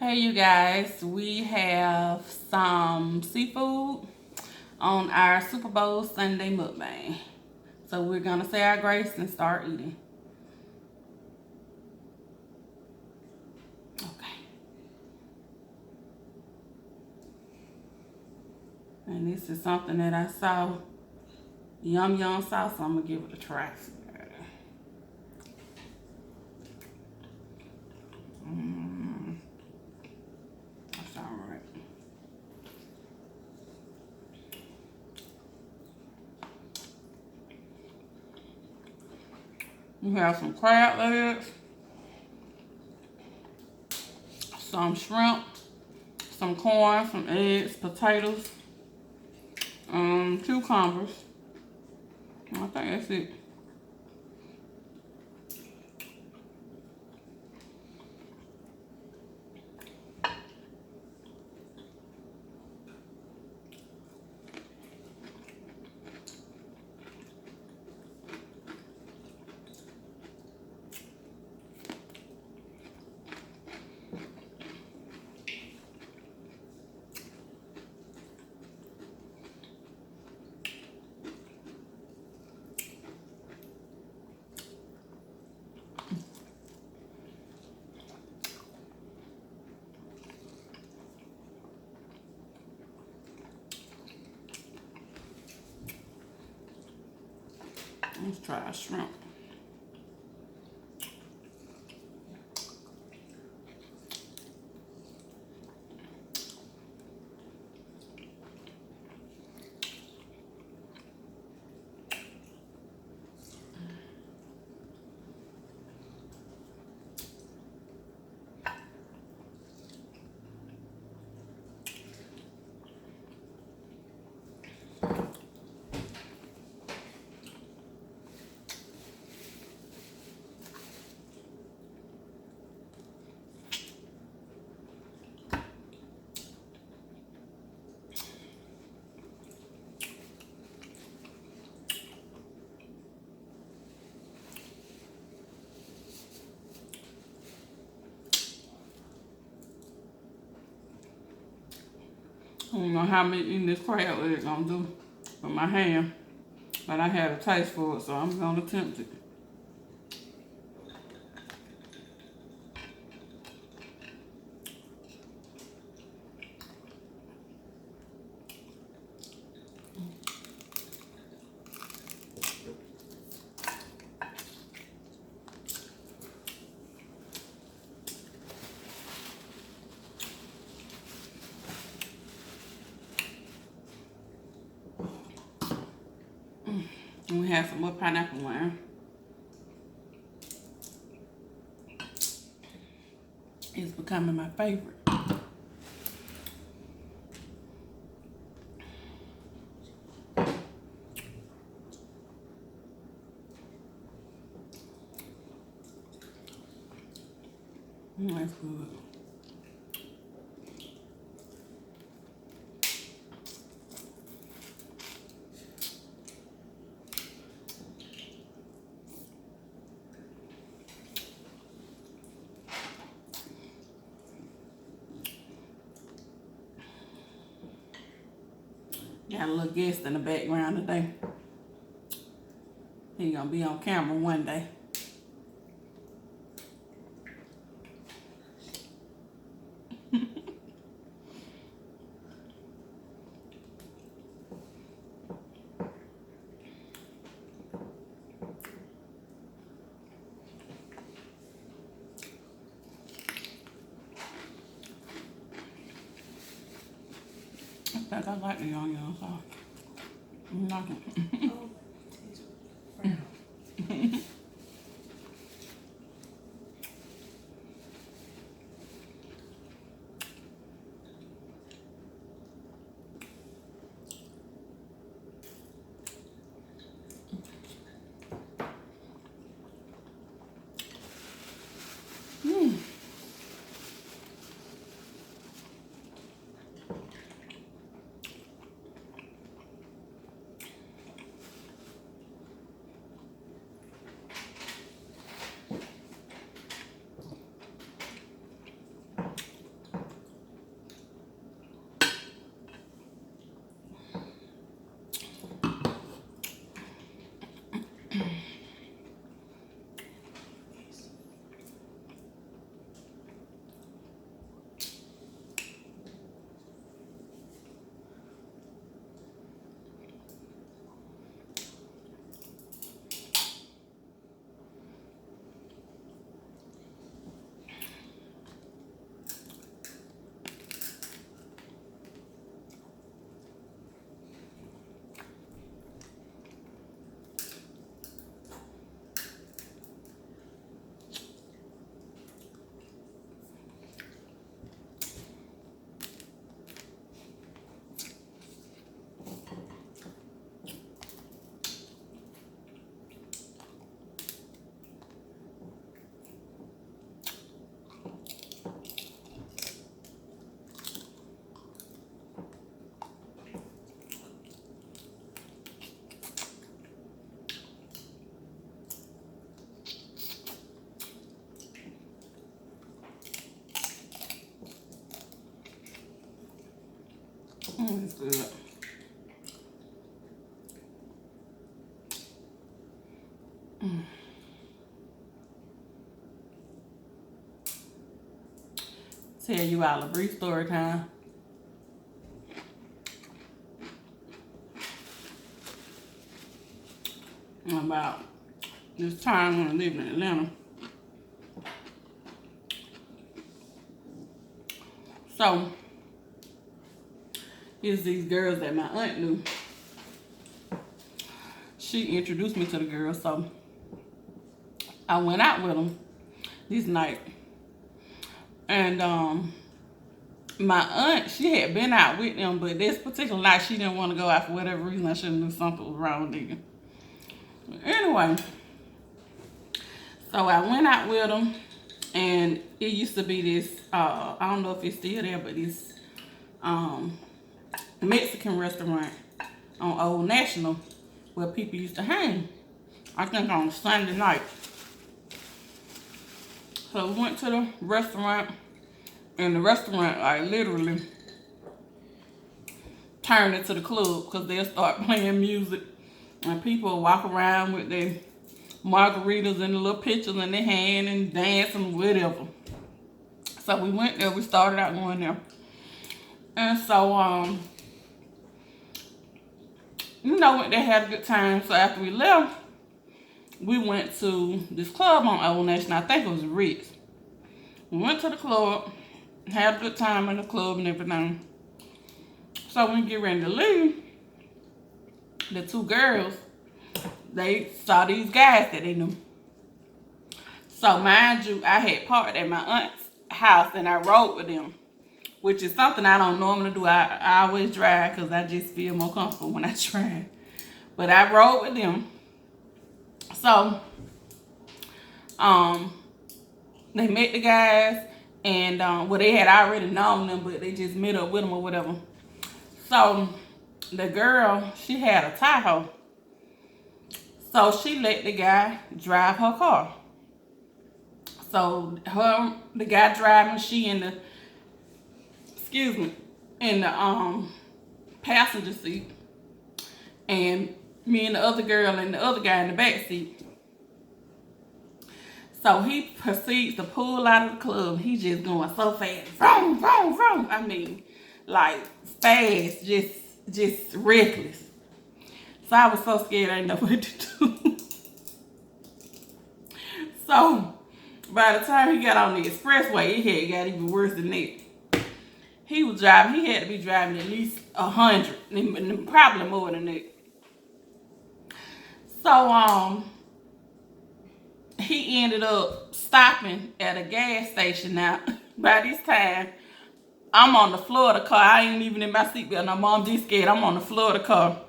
Hey you guys, we have some seafood on our Super Bowl Sunday mukbang. So we're gonna say our grace and start eating. Okay. And this is something that I saw Yum Yum sauce, so I'm gonna give it a try. That's alright. We have some crab legs, some shrimp, some corn, some eggs, potatoes, cucumbers. I think that's it. Let's try shrimp. I don't know how many eating this crab leg gonna do with my hand, but I had a taste for it, so I'm gonna attempt it. And we have some more pineapple wine. It's becoming my favorite. That's good. Got a little guest in the background today. He gonna be on camera one day. I think I like the young sauce. You like it? Oh, it tastes brown. tell you all a brief story time. About this time when I lived in Atlanta. So, it's these girls that my aunt knew. She introduced me to the girls, so I went out with them this night. And my aunt, she had been out with them, but this particular night she didn't want to go out for whatever reason. I should have knew something was wrong with them. Anyway, so I went out with them, and it used to be this, I don't know if it's still there, but this Mexican restaurant on Old National where people used to hang. I think on Sunday night. So we went to the restaurant, and the restaurant, like, literally turned into the club because they'll start playing music, and people walk around with their margaritas and the little pictures in their hand and dancing, whatever. So we went there. We started out going there. And so, you know, they had a good time. So after we left, we went to this club on Old National. I think it was Ritz. We went to the club, had a good time in the club and everything. So when we get ready to leave, the two girls, they saw these guys that they knew. So mind you, I had parked at my aunt's house and I rode with them, which is something I don't normally do. I always drive because I just feel more comfortable when I drive. But I rode with them. So, they met the guys, and well, they had already known them, but they just met up with them or whatever. So the girl, she had a Tahoe. So she let the guy drive her car. So the guy driving, she in the, in the passenger seat, and me and the other girl and the other guy in the back seat. So he proceeds to pull out of the club. He just going so fast. Vroom, vroom, vroom. I mean, like, fast, just reckless. So I was so scared I didn't know what to do. So by the time he got on the expressway, it had got even worse than that. He was driving, he had to be driving at least 100, and probably more than that. So he ended up stopping at a gas station. Now, by this time, I'm on the floor of the car. I ain't even in my seatbelt. No more. I'm just scared. I'm on the floor of the car,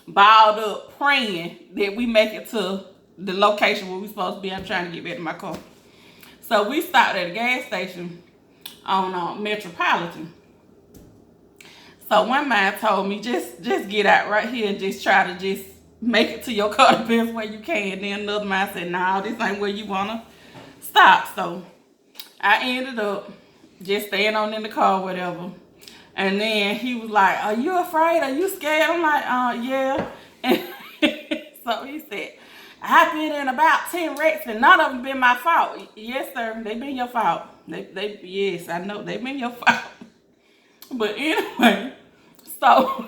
balled up, praying that we make it to the location where we're supposed to be. I'm trying to get back to my car. So we stopped at a gas station on Metropolitan. So one man told me, just get out right here and just try to just make it to your car the best way you can. Then another man said, nah, this ain't where you wanna stop. So I ended up just staying on in the car, whatever. And then he was like, are you afraid? Are you scared? I'm like, yeah. And so he said, I've been in about 10 wrecks and none of them been my fault. Yes, sir, they been your fault. Yes, I know they been your fault. But anyway, so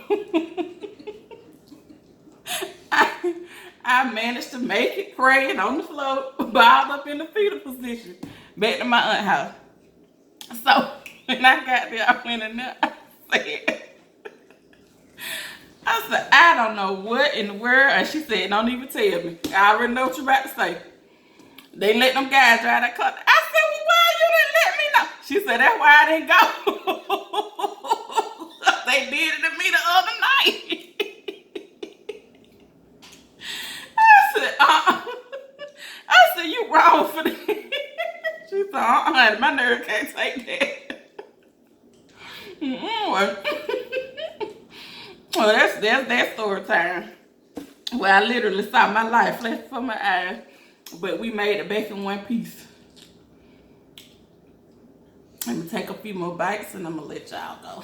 I managed to make it praying on the floor, balled up in the fetal position, back to my aunt's house. So when I got there, I went in there, I said, I don't know what in the world. And she said, don't even tell me. I already know what you're about to say. They let them guys drive that car. I said, well, why you didn't let me know? She said, that's why I didn't go. They did it to me the other night. I said, you wrong for that. She said, my nerve can't take that. Well, that's that story time. Well, I literally saw my life flash before my eyes, but we made it back in one piece. Let me take a few more bites and I'm gonna let y'all go.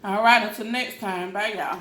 All right, until next time. Bye, y'all.